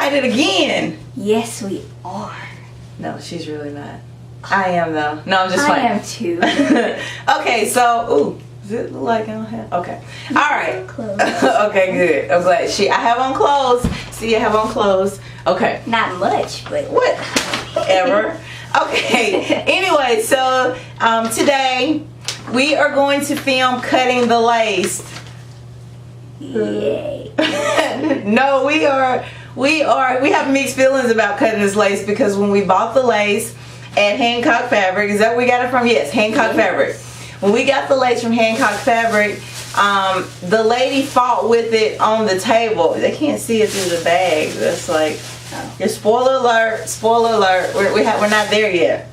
excited again. Yes, we are. No, she's really not. I am though. No, I'm just playing. I am too. Okay, so ooh, does it look like I don't have? Okay, all right. Clothes. Okay, good. I'm glad. I have on clothes. See, I have on clothes. Okay. Not much, but whatever. Okay. Anyway, so today we are going to film cutting the lace. Yay. No, we have mixed feelings about cutting this lace because when we bought the lace at Hancock Fabric, is that where we got it from? Yes, Hancock Fabric. When we got the lace from Hancock Fabric, the lady fought with it on the table. They can't see it through the bag. That's like, your spoiler alert, spoiler alert. We're not there yet.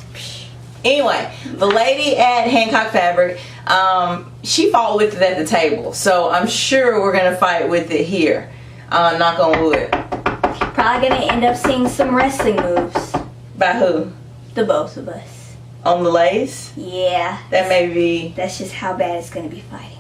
Anyway, the lady at Hancock Fabric, she fought with it at the table. So I'm sure we're going to fight with it here. Knock on wood. Probably going to end up seeing some wrestling moves. By who? The both of us. On the lace? Yeah. That may be. That's just how bad it's going to be fighting.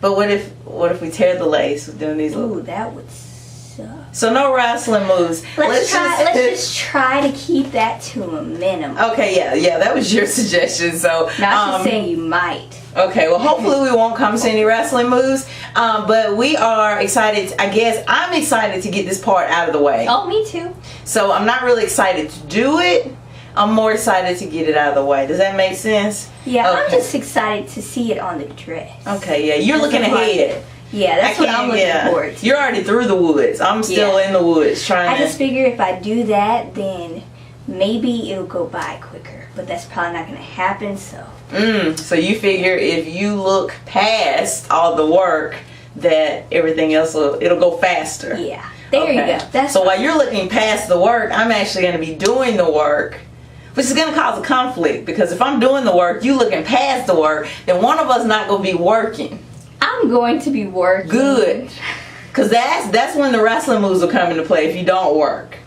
But what if we tear the lace with doing these? Ooh, that would suck. So no wrestling moves. Let's just try to keep that to a minimum. Okay, yeah, that was your suggestion. So no, I'm just saying you might. Okay, well hopefully we won't come to any wrestling moves. But we are excited. I guess I'm excited to get this part out of the way. Oh, me too. So I'm not really excited to do it. I'm more excited to get it out of the way. Does that make sense? Yeah, okay. I'm just excited to see it on the dress. Okay, yeah, you're looking ahead. Yeah, that's what I'm looking forward to. You're already through the woods. I'm still in the woods trying I just figure if I do that, then maybe it'll go by quicker. But that's probably not going to happen, so. So you figure if you look past all the work, that everything else it'll go faster. Yeah, there you go. That's so while you're looking past the work, I'm actually going to be doing the work, which is going to cause a conflict because if I'm doing the work, you looking past the work, then one of us not going to be working. I'm going to be working. Good, because that's when the wrestling moves will come into play if you don't work,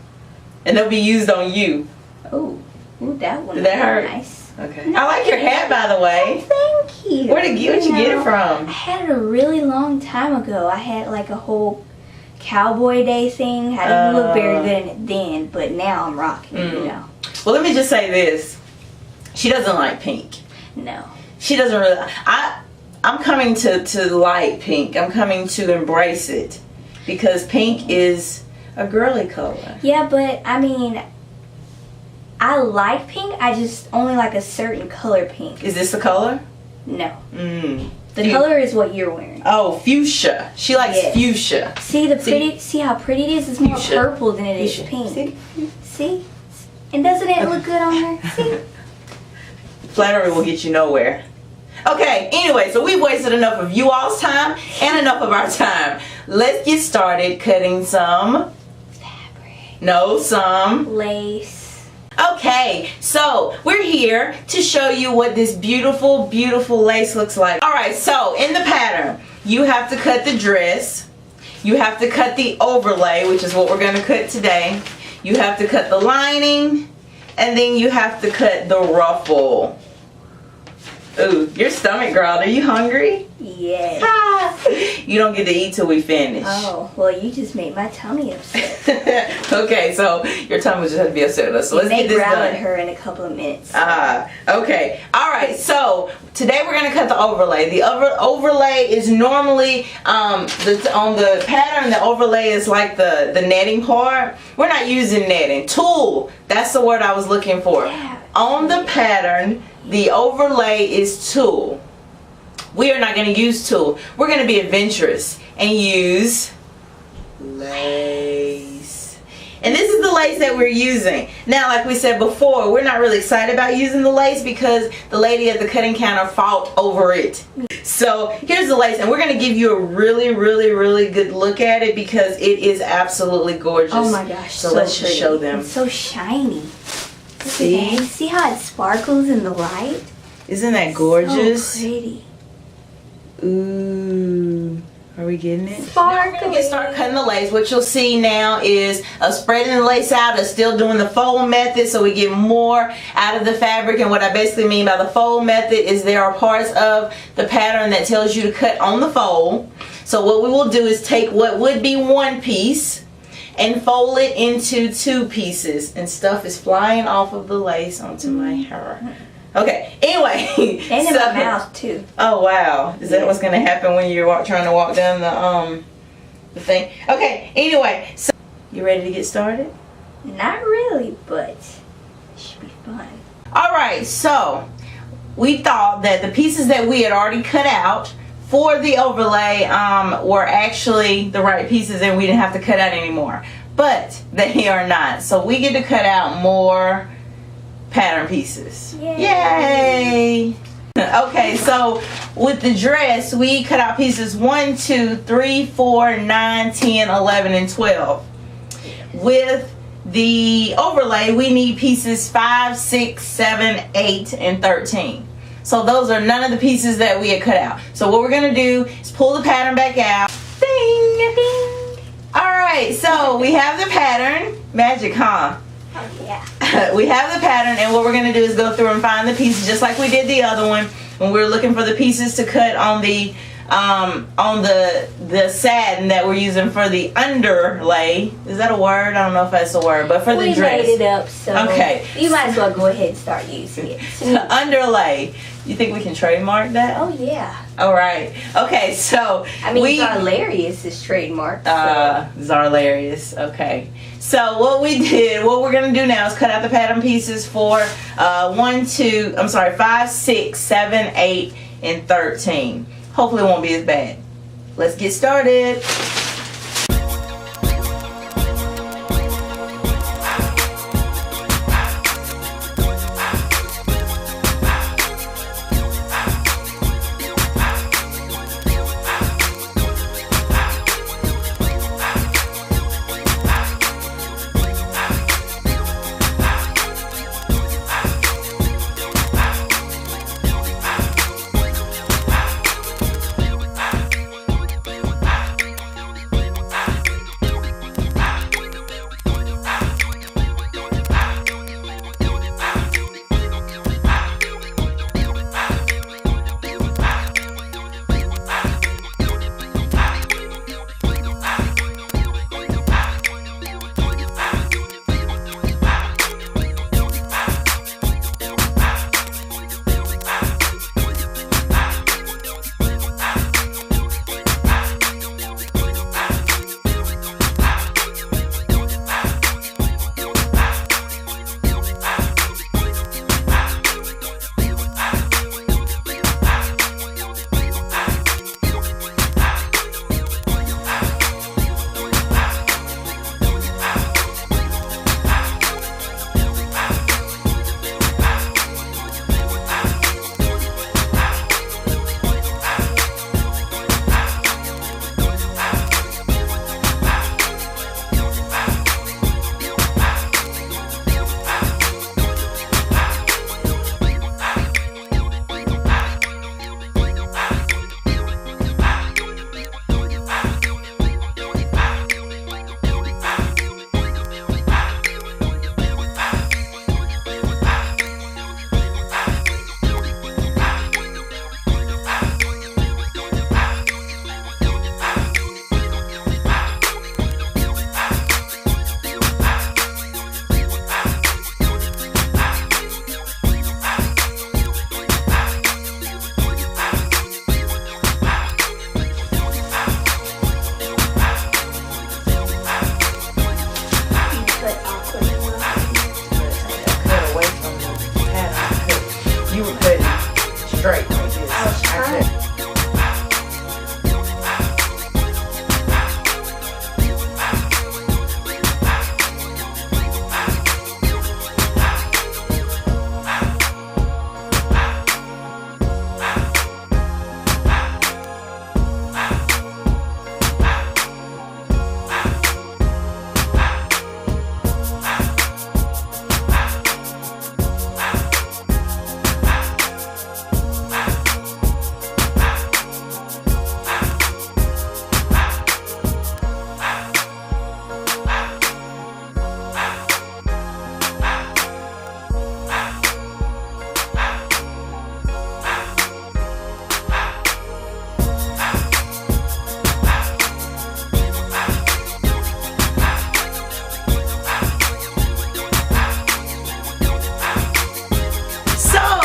and they'll be used on you. Oh, that one. Did that hurt? Nice. Okay. No, I like your hat, by the way. Oh, thank you. Where'd you get it from? I had it a really long time ago. I had like a whole Cowboy Day thing. I didn't look very good in it then, but now I'm rocking it, you know. Well, let me just say this. She doesn't like pink. No. She doesn't really. I'm coming to like pink. I'm coming to embrace it because pink is a girly color. Yeah, but I mean, I like pink. I just only like a certain color pink. Is this the color? No. The color is what you're wearing. Oh, fuchsia. She likes fuchsia. See See how pretty it is? It's more purple than it is pink. See? And doesn't it look good on her? See? Flattery will get you nowhere. Okay, anyway, so we've wasted enough of you all's time and enough of our time. Let's get started cutting some fabric. No, some lace. Okay, so we're here to show you what this beautiful, beautiful lace looks like. Alright, so in the pattern, you have to cut the dress. You have to cut the overlay, which is what we're going to cut today. You have to cut the lining. And then you have to cut the ruffle. Ooh, your stomach growled. Are you hungry? Yes. You don't get to eat till we finish. Oh, well, you just made my tummy upset. Okay, so your tummy will just have to be upset with us. So let's get this done. Growl at her in a couple of minutes. Okay. All right, so today we're going to cut the overlay. The overlay is normally, on the pattern, the overlay is like the netting part. We're not using netting. Tulle, that's the word I was looking for. Yeah. On the pattern, the overlay is tulle. We are not going to use tulle. We're going to be adventurous and use lace. And this is the lace that we're using. Now, like we said before, we're not really excited about using the lace because the lady at the cutting counter fought over it. So here's the lace, and we're going to give you a really, really, really good look at it because it is absolutely gorgeous. Oh my gosh, so let's just show them. It's so shiny. See? See how it sparkles in the light? Isn't that gorgeous? So pretty. Ooh. Are we getting it? Sparkly. Now we're going to start cutting the lace. What you'll see now is spreading the lace out, still doing the fold method so we get more out of the fabric. And what I basically mean by the fold method is there are parts of the pattern that tells you to cut on the fold. So what we will do is take what would be one piece and fold it into 2 pieces. And stuff is flying off of the lace onto my hair. Okay, anyway. And in my mouth too. Oh wow. Is that what's going to happen when you're trying to walk down the thing? Okay, anyway. So, you ready to get started? Not really, but it should be fun. Alright, so we thought that the pieces that we had already cut out for the overlay were actually the right pieces and we didn't have to cut out anymore. But they are not. So we get to cut out more pattern pieces. Yay! Okay, so with the dress, we cut out pieces 1, 2, 3, 4, 9, 10, 11, and 12. With the overlay, we need pieces 5, 6, 7, 8, and 13. So those are none of the pieces that we had cut out. So what we're going to do is pull the pattern back out. Ding! Ding! Alright, so we have the pattern. Magic, huh? Oh yeah. We have the pattern, and what we're going to do is go through and find the pieces just like we did the other one when we were looking for the pieces to cut on the satin that we're using for the underlay. Is that a word? I don't know if that's a word, but for the dress. We made it up, so okay. You might as well go ahead and start using it. The underlay. You think we can trademark that? Oh yeah. All right. Okay, so I mean, Zarlarius is trademarked. Zarlarius. Okay. So what we're gonna do now is cut out the pattern pieces for 5, 6, 7, 8, and 13. Hopefully it won't be as bad. Let's get started.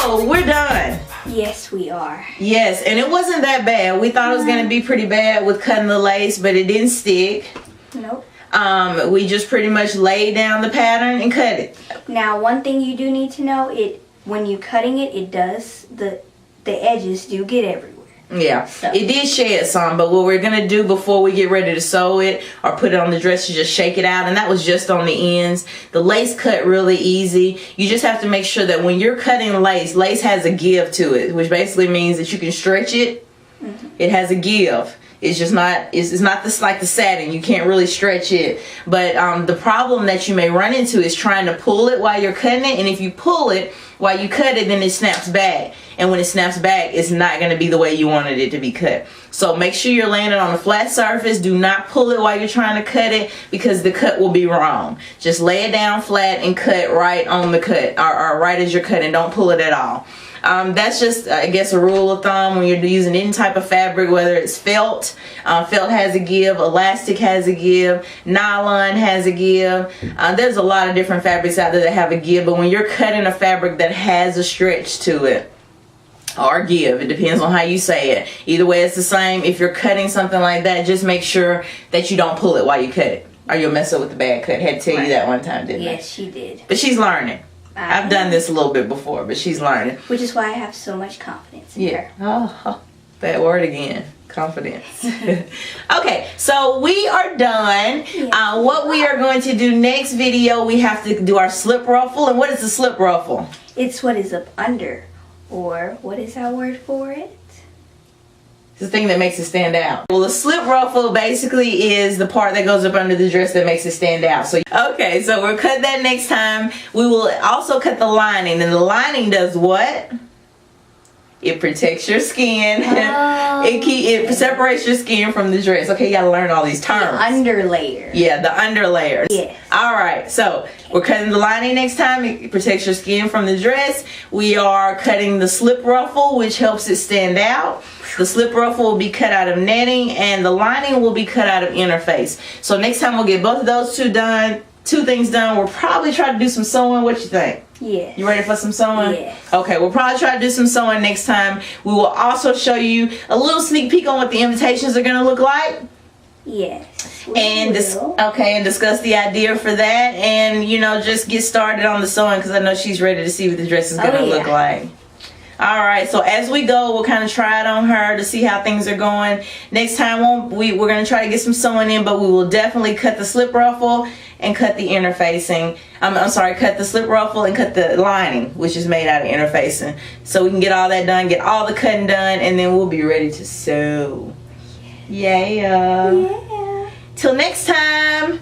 So we're done. Yes, we are. Yes, and it wasn't that bad. We thought it was going to be pretty bad with cutting the lace, but it didn't stick. Nope. We just pretty much laid down the pattern and cut it. Now, one thing you do need to know, when you're cutting it, it does, the edges do get everywhere. Yeah, So. it did shed some, but what we're going to do before we get ready to sew it or put it on the dress is just shake it out, and that was just on the ends. The lace cut really easy. You just have to make sure that when you're cutting lace has a give to it, which basically means that you can stretch it. Mm-hmm. It has a give. It's just not, it's not this like the satin. You can't really stretch it. But the problem that you may run into is trying to pull it while you're cutting it. And if you pull it while you cut it, then it snaps back. And when it snaps back, it's not going to be the way you wanted it to be cut. So make sure you're laying it on a flat surface. Do not pull it while you're trying to cut it, because the cut will be wrong. Just lay it down flat and cut right on the cut, or right as you're cutting. Don't pull it at all. That's just, I guess, a rule of thumb when you're using any type of fabric, whether it's felt. Felt has a give, elastic has a give, nylon has a give. There's a lot of different fabrics out there that have a give, but when you're cutting a fabric that has a stretch to it, or give, it depends on how you say it. Either way, it's the same. If you're cutting something like that, just make sure that you don't pull it while you cut it, or you'll mess up with the bad cut. Had to tell you that one time, didn't I? Yes, she did. But she's learning. I've done this a little bit before, but she's learning. Which is why I have so much confidence in her. Oh, that word again. Confidence. Okay, so we are done. Yeah. What we are going to do next video, we have to do our slip ruffle. And what is a slip ruffle? It's what is up under. Or what is our word for it? It's the thing that makes it stand out. Well, the slip ruffle basically is the part that goes up under the dress that makes it stand out. So, okay, so we'll cut that next time. We will also cut the lining. And the lining does what? It protects your skin. Oh, it separates your skin from the dress. Okay, you gotta learn all these terms. The underlayer. Yeah, the underlayer. Yes. Alright, so we're cutting the lining next time. It protects your skin from the dress. We are cutting the slip ruffle, which helps it stand out. The slip ruffle will be cut out of netting, and the lining will be cut out of interface. So next time we'll get both of those two things done. We'll probably try to do some sewing. What you think? Yes. You ready for some sewing? Yes. Okay, we'll probably try to do some sewing next time. We will also show you a little sneak peek on what the invitations are going to look like. Yes. And discuss the idea for that, and just get started on the sewing, because I know she's ready to see what the dress is going to look like. Alright, so as we go, we'll kind of try it on her to see how things are going. Next time we're going to try to get some sewing in, but we will definitely cut the slip ruffle and cut the interfacing. I'm sorry, cut the slip ruffle and cut the lining, which is made out of interfacing. So we can get all that done, get all the cutting done, and then we'll be ready to sew. Yeah. Yeah. Till next time.